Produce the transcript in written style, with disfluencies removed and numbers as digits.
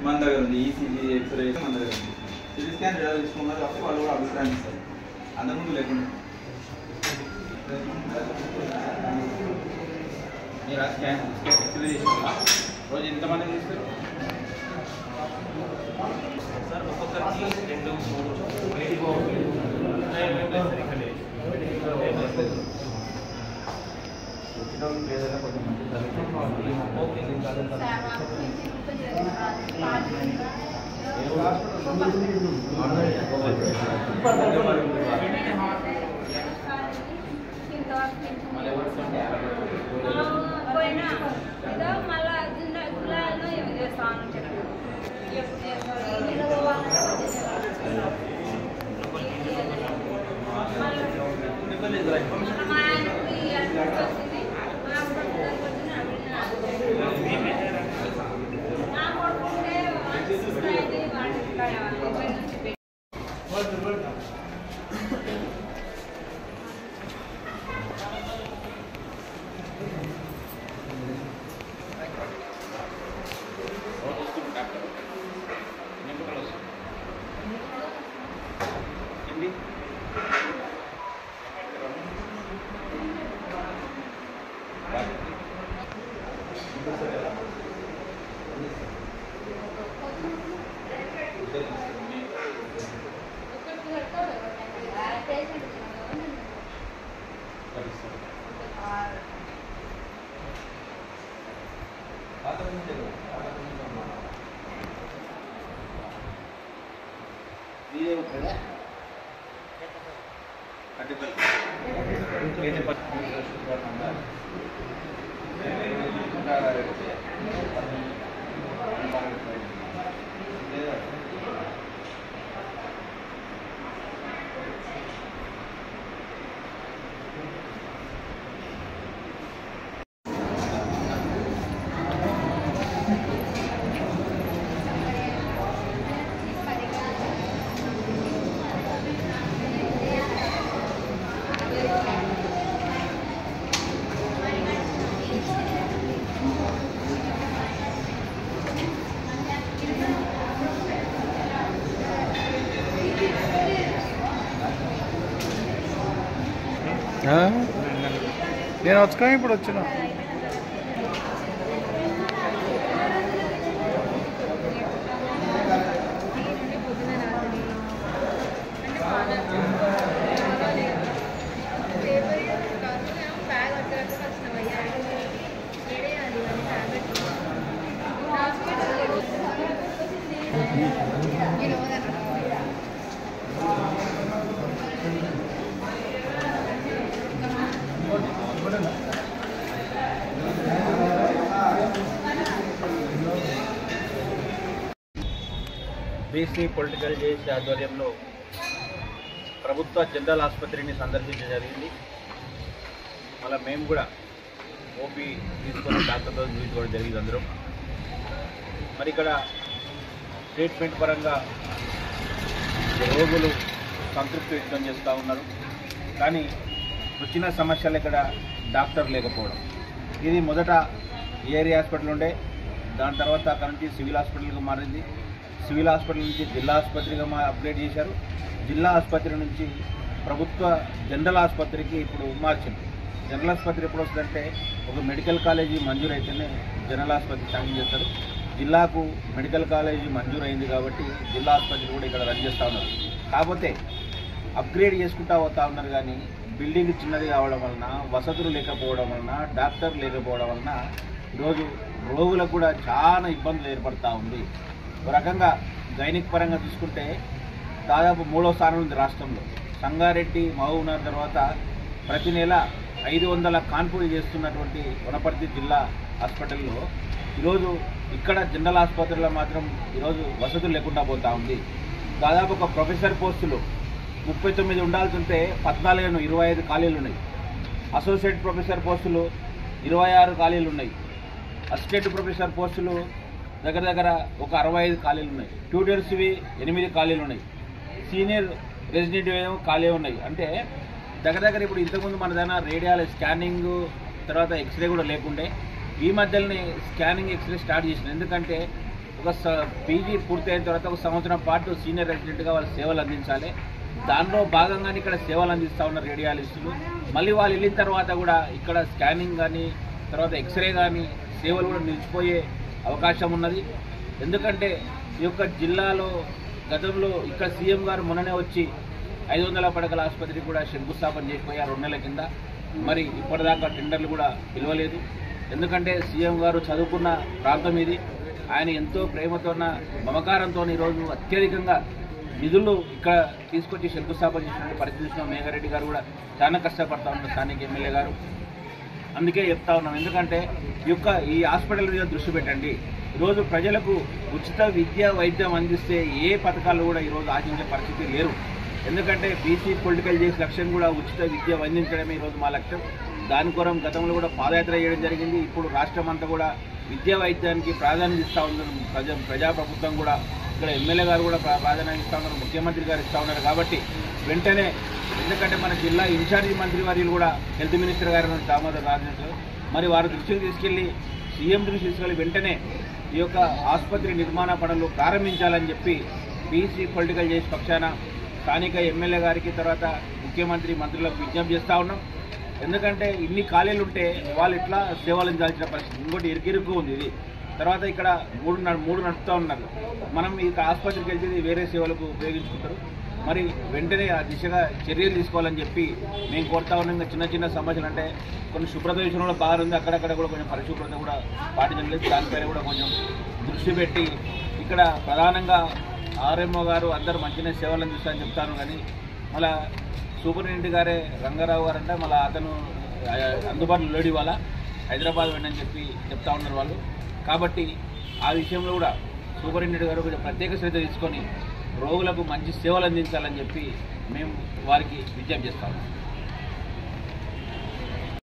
మన దగ్గర ఉంది. ఈసీజీ ఎక్స్రే మన దగ్గర ఉంది. సిటీ స్కాన్ డేటా తీసుకున్నారు కాబట్టి వాళ్ళు కూడా అభిప్రాయం ఇస్తారు. అంతకుముందు లేకుండా మీరు ఆ స్కాన్ ఎక్స్రే చేసుకోవాలా? రోజు ఎంతమంది చేస్తారు సార్? ఒక్కొక్కరికి 2-3 నేను వచ్చుకొని ఇప్పుడు వచ్చిన బీసీ పొలిటికల్ జేఏసీ ఆధ్వర్యంలో ప్రభుత్వ జనరల్ ఆసుపత్రిని సందర్శించడం జరిగింది. మళ్ళీ మేము కూడా ఓపీ తీసుకొని డాక్టర్తో చూసుకోవడం జరిగింది అందరం. మరి ఇక్కడ ట్రీట్మెంట్ పరంగా రోగులు సంతృప్తి వ్యక్తం చేస్తూ ఉన్నారు. కానీ వచ్చిన సమస్యలు ఇక్కడ డాక్టర్ లేకపోవడం. ఇది మొదట ఏరియా హాస్పిటల్ ఉండే, దాని తర్వాత అక్కడ నుంచి సివిల్ హాస్పిటల్గా మారింది. సివిల్ హాస్పిటల్ నుంచి జిల్లా ఆసుపత్రిగా అప్గ్రేడ్ చేశారు. జిల్లా ఆసుపత్రి నుంచి ప్రభుత్వ జనరల్ ఆసుపత్రికి ఇప్పుడు మార్చింది. జనరల్ ఆసుపత్రి ఎప్పుడు వస్తుందంటే ఒక మెడికల్ కాలేజీ మంజూరు అయితేనే జనరల్ ఆసుపత్రి శాంక్షన్ చేస్తారు. జిల్లాకు మెడికల్ కాలేజీ మంజూరు అయింది కాబట్టి జిల్లా ఆసుపత్రి కూడా ఇక్కడ రన్ చేస్తూ ఉన్నారు. కాకపోతే అప్గ్రేడ్ చేసుకుంటూ పోతూ ఉన్నారు. కానీ బిల్డింగ్ చిన్నది కావడం వలన, వసతులు లేకపోవడం వలన, డాక్టర్ లేకపోవడం వలన ఈరోజు రోగులకు కూడా చాలా ఇబ్బందులు ఏర్పడుతూ ఉంది. ఒక రకంగా గైనిక్ పరంగా చూసుకుంటే దాదాపు 3వ స్థానం ఉంది రాష్ట్రంలో. సంగారెడ్డి, మహబూబ్నగర్ తర్వాత ప్రతి నెల 500 కాన్పులు చేస్తున్నటువంటి వనపర్తి జిల్లా హాస్పిటల్లో ఈరోజు ఇక్కడ జనరల్ ఆసుపత్రిలో మాత్రం ఈరోజు వసతులు లేకుండా పోతూ ఉంది. దాదాపు ఒక ప్రొఫెసర్ పోస్టులు 39 ఉండాల్సి ఉంటే 14 25 ఖాళీలు ఉన్నాయి. అసోసియేట్ ప్రొఫెసర్ పోస్టులు 26 ఖాళీలు ఉన్నాయి. అసిస్టెంట్ ప్రొఫెసర్ పోస్టులు దగ్గర ఒక 65 ఖాళీలు ఉన్నాయి. ట్యూటర్స్వి 8 ఖాళీలు ఉన్నాయి. సీనియర్ రెసిడెంట్ ఏమో ఖాళీ ఉన్నాయి. అంటే దగ్గర ఇప్పుడు ఇంతకుముందు మన దగ్గర రేడియాలజీ స్కానింగ్ తర్వాత ఎక్స్రే కూడా లేకుండే ఈ మధ్యలోనే స్కానింగ్ ఎక్స్రే స్టార్ట్ చేసిన. ఎందుకంటే ఒక పీజీ పూర్తయిన తర్వాత ఒక సంవత్సరం పాటు సీనియర్ రెసిడెంట్గా వాళ్ళు సేవలు అందించాలి. దానిలో భాగంగానే ఇక్కడ సేవలు అందిస్తూ ఉన్నారు రేడియాలజిస్టులు. మళ్ళీ వాళ్ళు వెళ్ళిన తర్వాత కూడా ఇక్కడ స్కానింగ్ కానీ తర్వాత ఎక్స్రే కానీ సేవలు కూడా నిలిచిపోయే అవకాశం ఉన్నది. ఎందుకంటే ఈ యొక్క జిల్లాలో గతంలో ఇక్కడ సీఎం గారు మొన్ననే వచ్చి 500 పడకల ఆసుపత్రికి కూడా శంకుస్థాపన చేసిపోయారు 2 నెలల కింద. మరి ఇప్పటిదాకా టెండర్లు కూడా పిలవలేదు. ఎందుకంటే సీఎం గారు చదువుకున్న ప్రాంతం ఇది. ఆయన ఎంతో ప్రేమతోన మమకారంతో ఈరోజు అత్యధికంగా నిధులు ఇక్కడ తీసుకొచ్చి శంకుస్థాపన చేసినటువంటి పరిస్థితి చూసిన మేఘారెడ్డి గారు కూడా చాలా కష్టపడతా ఉన్నారు, స్థానిక ఎమ్మెల్యే గారు. అందుకే చెప్తా ఉన్నాం, ఎందుకంటే ఈ హాస్పిటల్ మీద దృష్టి పెట్టండి. ఈరోజు ప్రజలకు ఉచిత విద్య వైద్యం అందిస్తే ఏ పథకాలు కూడా ఈరోజు ఆశించే పరిస్థితి లేరు. ఎందుకంటే బీసీ పొలిటికల్ చేసే లక్ష్యం కూడా ఉచిత విద్య అందించడమే ఈరోజు మా లక్ష్యం. దాని కొరం గతంలో కూడా పాదయాత్ర చేయడం జరిగింది. ఇప్పుడు రాష్ట్రం అంతా కూడా విద్యా వైద్యానికి ప్రాధాన్యత ఇస్తూ ఉన్నారు. ప్రజాప్రభుత్వం కూడా ఇక్కడ ఎమ్మెల్యే గారు కూడా ప్రాధాన్యత ఇస్తూ ఉన్నారు, ముఖ్యమంత్రి గారు ఇస్తూ ఉన్నారు. కాబట్టి వెంటనే, ఎందుకంటే మన జిల్లా ఇన్ఛార్జి మంత్రి వర్యులు కూడా హెల్త్ మినిస్టర్ గారు దామోదర్ రాజు మరి వారి దృష్టికి తీసుకెళ్లి సీఎం దృష్టి తీసుకెళ్లి వెంటనే ఈ యొక్క ఆసుపత్రి నిర్మాణ పనులు ప్రారంభించాలని చెప్పి బీసీ పొలిటికల్ చేసే పక్షాన స్థానిక ఎమ్మెల్యే గారికి తర్వాత ముఖ్యమంత్రి మంత్రులకు విజ్ఞప్తి చేస్తూ ఉన్నాం. ఎందుకంటే ఇన్ని ఖాళీలు ఉంటే వాళ్ళు ఇట్లా సేవలు అందించాల్సిన పరిస్థితి. ఇంకోటి ఇరుకిరుకు ఉంది ఇది. తర్వాత ఇక్కడ మూడు నడుపుతూ ఉన్నారు. మనం ఈ ఆసుపత్రికి వెళ్తే వేరే సేవలకు ఉపయోగించుకుంటారు. మరి వెంటనే ఆ దిశగా చర్యలు తీసుకోవాలని చెప్పి మేము కోరుతా ఉన్నాం. చిన్న చిన్న సమస్యలు అంటే కొన్ని శుభ్రత విషయంలో కూడా బాగా ఉంది, అక్కడక్కడ కూడా కొంచెం పరిశుభ్రత కూడా పాటించలేదు. దానిపైన కూడా కొంచెం దృష్టి పెట్టి ఇక్కడ ప్రధానంగా ఆర్ఎంఓ గారు అందరూ మంచిగా సేవలు అందిస్తారని చెప్తాను. కానీ మళ్ళీ సూపరింటెండెంట్ గారే రంగారావు గారు అంటే మళ్ళీ అతను అందుబాటులో లేడు, ఇవాళ హైదరాబాద్ వెళ్ళని చెప్పి చెప్తా ఉన్నారు వాళ్ళు. కాబట్టి ఆ విషయంలో కూడా సూపరింటెండెంట్ గారు కొంచెం ప్రత్యేక శ్రద్ధ తీసుకొని రోగులకు మంచి సేవలు అందించాలని చెప్పి మేము వారికి విజ్ఞప్తి చేస్తాము.